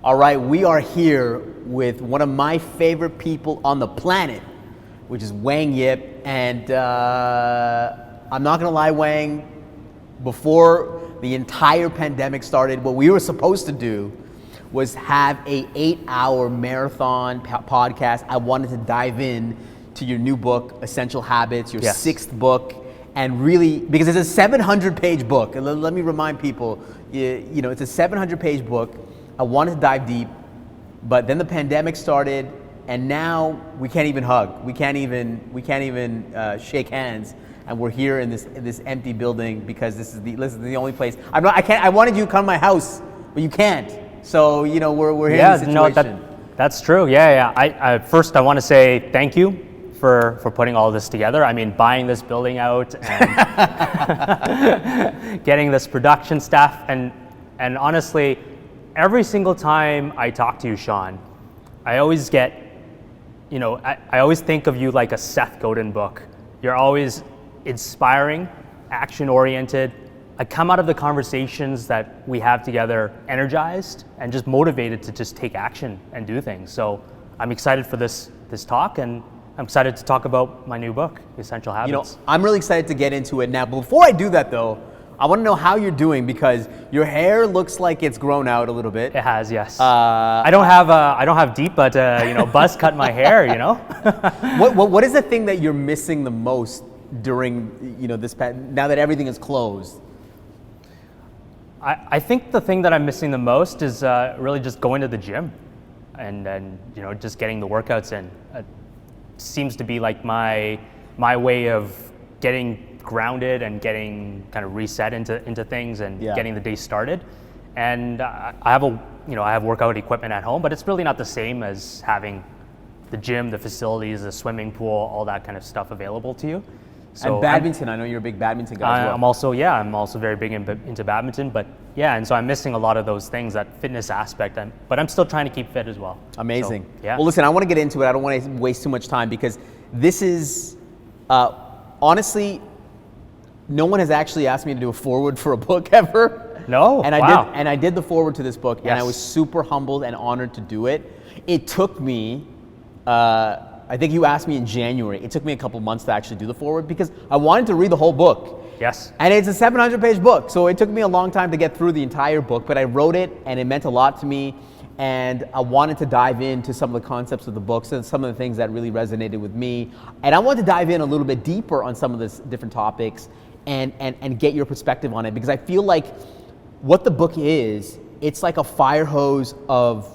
All right, we are here with one of my favorite people on the planet, which is Wang Yip. And I'm not gonna lie, Wang, before the entire pandemic started, what we were supposed to do was have a 8-hour marathon podcast. I wanted to dive in to your new book, Essential Habits, your sixth book, and really, because it's a 700-page book. And let me remind people, you know, it's a 700-page book. I wanted to dive deep, but then the pandemic started, and now we can't even hug. We can't even shake hands, and we're here in this empty building because this is the only place. I wanted you to come to my house, but you can't. So you know we're here in this situation. No, that's true. Yeah. I first I want to say thank you for putting all this together. I mean, buying this building out and getting this production staff, and honestly, every single time I talk to you, Shawn, I always get, you know, I always think of you like a Seth Godin book. You're always inspiring, action-oriented. I come out of the conversations that we have together energized and just motivated to just take action and do things. So I'm excited for this talk, and I'm excited to talk about my new book, Essential Habits. You know, I'm really excited to get into it now. But before I do that though, I want to know how you're doing, because your hair looks like it's grown out a little bit. It has, yes. I don't have deep, but you know, buzz cut my hair. You know. What is the thing that you're missing the most during, you know, now that everything is closed? I think the thing that I'm missing the most is really just going to the gym, and you know, just getting the workouts in. It seems to be like my way of getting grounded and getting kind of reset into things and getting the day started. And I have workout equipment at home, but it's really not the same as having the gym, the facilities, the swimming pool, all that kind of stuff available to you. So and badminton, I know you're a big badminton guy as well. I'm also very big into badminton, but yeah, and so I'm missing a lot of those things, that fitness aspect, but I'm still trying to keep fit as well. Amazing. So, yeah. Well, listen, I want to get into it. I don't want to waste too much time, because this is, honestly, no one has actually asked me to do a foreword for a book ever. No, and wow. I did the foreword to this book, yes. And I was super humbled and honored to do it. It took me, I think you asked me in January. It took me a couple months to actually do the foreword, because I wanted to read the whole book. Yes. And it's a 700-page book, so it took me a long time to get through the entire book, but I wrote it, and it meant a lot to me, and I wanted to dive into some of the concepts of the books and some of the things that really resonated with me. And I wanted to dive in a little bit deeper on some of these different topics and get your perspective on it, because I feel like what the book is, it's like a fire hose of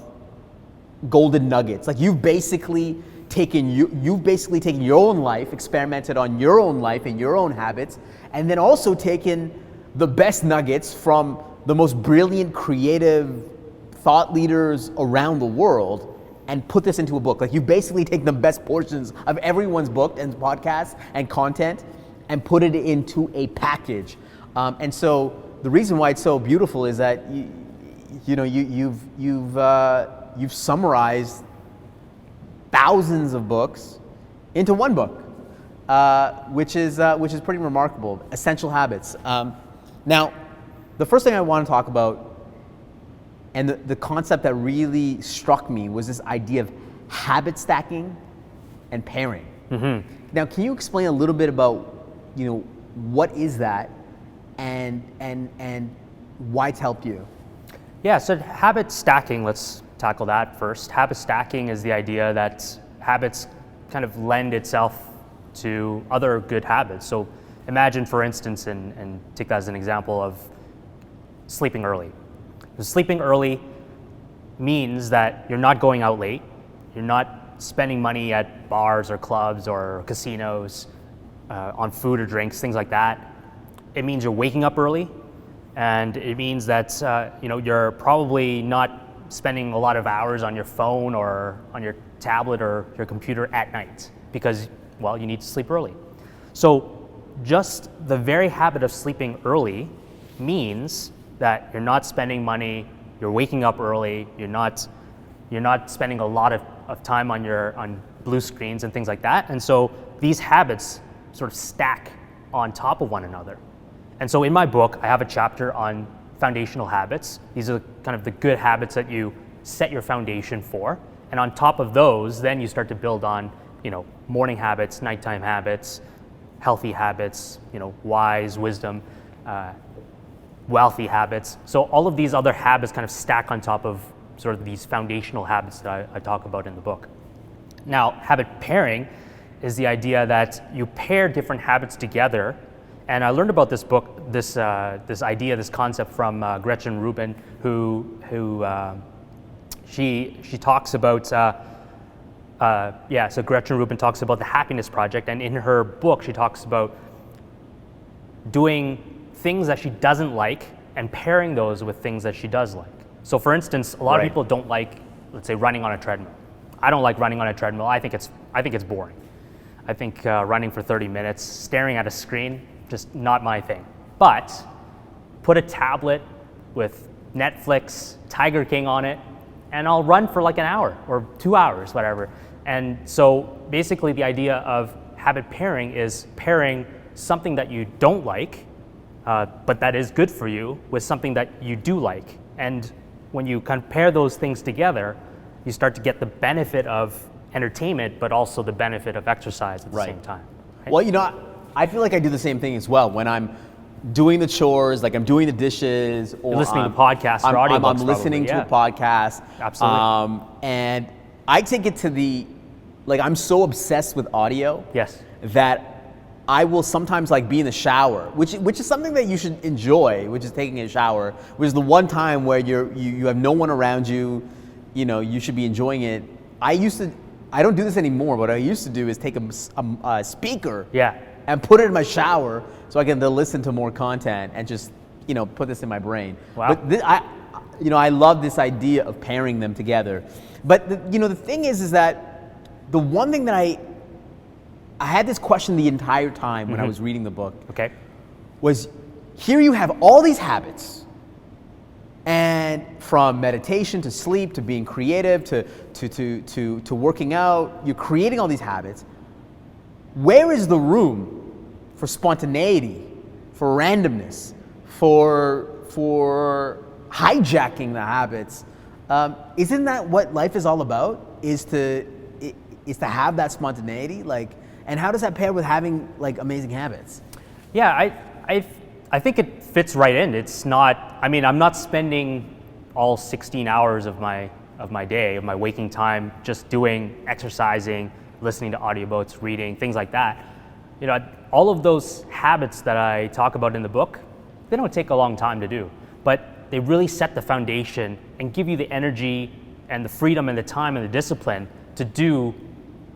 golden nuggets. Like you've basically taken your own life, experimented on your own life and your own habits, and then also taken the best nuggets from the most brilliant, creative thought leaders around the world and put this into a book. Like you basically take the best portions of everyone's book and podcast and content and put it into a package. And so the reason why it's so beautiful is that you've summarized thousands of books into one book, which is pretty remarkable. Essential Habits. Now, the first thing I want to talk about, and the concept that really struck me, was this idea of habit stacking and pairing. Mm-hmm. Now, can you explain a little bit about, you know, what is that, and why it's helped you? Yeah, so habit stacking, let's tackle that first. Habit stacking is the idea that habits kind of lend itself to other good habits. So imagine, for instance, and take that as an example of sleeping early. Sleeping early means that you're not going out late, you're not spending money at bars or clubs or casinos on food or drinks, things like that. It means you're waking up early, and it means that you're probably not spending a lot of hours on your phone or on your tablet or your computer at night, because, well, you need to sleep early. So just the very habit of sleeping early means that you're not spending money, you're waking up early, you're not spending a lot of time on blue screens and things like that. And so these habits sort of stack on top of one another. And so in my book, I have a chapter on foundational habits. These are kind of the good habits that you set your foundation for. And on top of those, then you start to build on, morning habits, nighttime habits, healthy habits, wise, wisdom, wealthy habits. So all of these other habits kind of stack on top of sort of these foundational habits that I talk about in the book. Now, habit pairing is the idea that you pair different habits together. And I learned about this book, this idea, this concept from Gretchen Rubin, who she talks about. So Gretchen Rubin talks about the Happiness Project, and in her book, she talks about doing things that she doesn't like and pairing those with things that she does like. So, for instance, a lot of people don't like, let's say, running on a treadmill. I don't like running on a treadmill. I think it's boring. I think running for 30 minutes, staring at a screen, just not my thing. But put a tablet with Netflix, Tiger King on it, and I'll run for like an hour or 2 hours, whatever. And so basically the idea of habit pairing is pairing something that you don't like, but that is good for you, with something that you do like. And when you compare those things together, you start to get the benefit of entertainment, but also the benefit of exercise at the same time. Right? Well, I feel like I do the same thing as well. When I'm doing the chores, like I'm doing the dishes, or you're listening to podcasts or audiobooks. I'm listening to a podcast. Absolutely. And I take it to I'm so obsessed with audio. Yes. That I will sometimes be in the shower, which is something that you should enjoy, which is taking a shower, which is the one time where you have no one around you, you should be enjoying it. I don't do this anymore. What I used to do is take a speaker and put it in my shower so I can then listen to more content and just, put this in my brain. Wow. But I love this idea of pairing them together. But the thing is that the one thing that I had this question the entire time when I was reading the book. Okay. Was here you have all these habits, and from meditation to sleep to being creative to working out, you're creating all these habits. Where is the room for spontaneity, for randomness, for hijacking the habits? Isn't that what life is all about? Is to have that spontaneity, and how does that pair with having amazing habits? Yeah, I think it fits right in. It's not. I mean, I'm not spending all 16 hours of my day, of my waking time, just doing exercising, listening to audiobooks, reading, things like that. All of those habits that I talk about in the book, they don't take a long time to do, but they really set the foundation and give you the energy and the freedom and the time and the discipline to do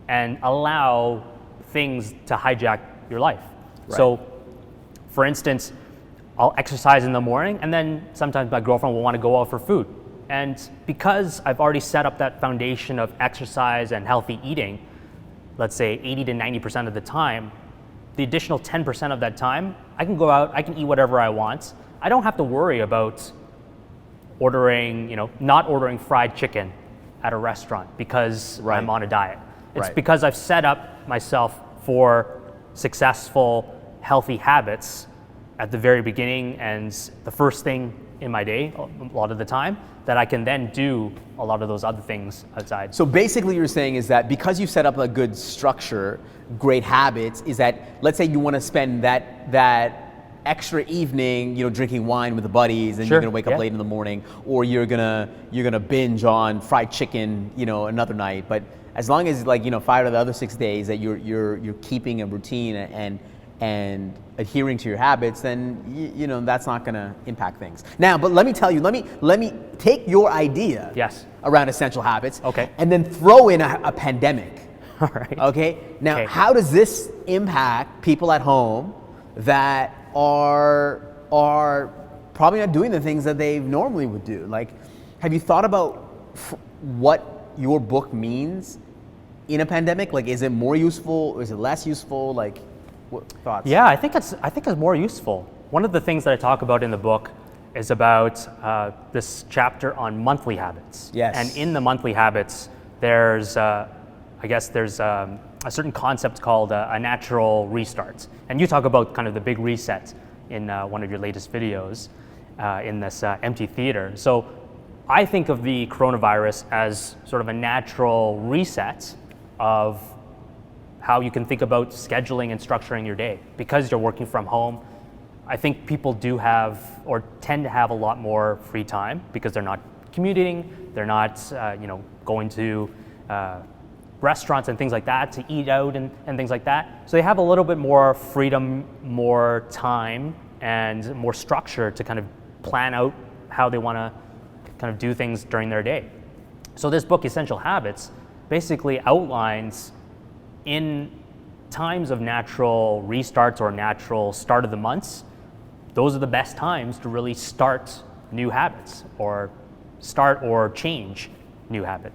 and allow things to hijack your life. Right. So, for instance, I'll exercise in the morning, and then sometimes my girlfriend will want to go out for food. And because I've already set up that foundation of exercise and healthy eating, let's say 80 to 90% of the time, the additional 10% of that time, I can go out, I can eat whatever I want. I don't have to worry about not ordering fried chicken at a restaurant because I'm on a diet. It's because I've set up myself for successful, healthy habits at the very beginning and the first thing in my day, a lot of the time, that I can then do a lot of those other things outside. So basically you're saying is that because you've set up a good structure, great habits, is that, let's say you want to spend that extra evening, drinking wine with the buddies, and you're gonna wake up late in the morning, or you're gonna binge on fried chicken, another night. But as long as 5 of the other 6 days that you're keeping a routine and adhering to your habits, then that's not gonna impact things. Now, but let me tell you, let me take your idea around essential habits, and then throw in a pandemic. All right. Okay. Now, how does this impact people at home that are probably not doing the things that they normally would do? Have you thought about what your book means in a pandemic? Is it more useful or is it less useful? What thoughts? Yeah, I think it's more useful. One of the things that I talk about in the book is about this chapter on monthly habits. Yes. And in the monthly habits, there's a certain concept called a natural restart. And you talk about kind of the big reset in one of your latest videos in this empty theater. So I think of the coronavirus as sort of a natural reset of how you can think about scheduling and structuring your day. Because you're working from home, I think people do have or tend to have a lot more free time because they're not commuting, they're not going to restaurants and things like that to eat out and things like that. So they have a little bit more freedom, more time, and more structure to kind of plan out how they want to kind of do things during their day. So this book, Essential Habits, basically outlines in times of natural restarts or natural start of the months, those are the best times to really start new habits or start or change new habits.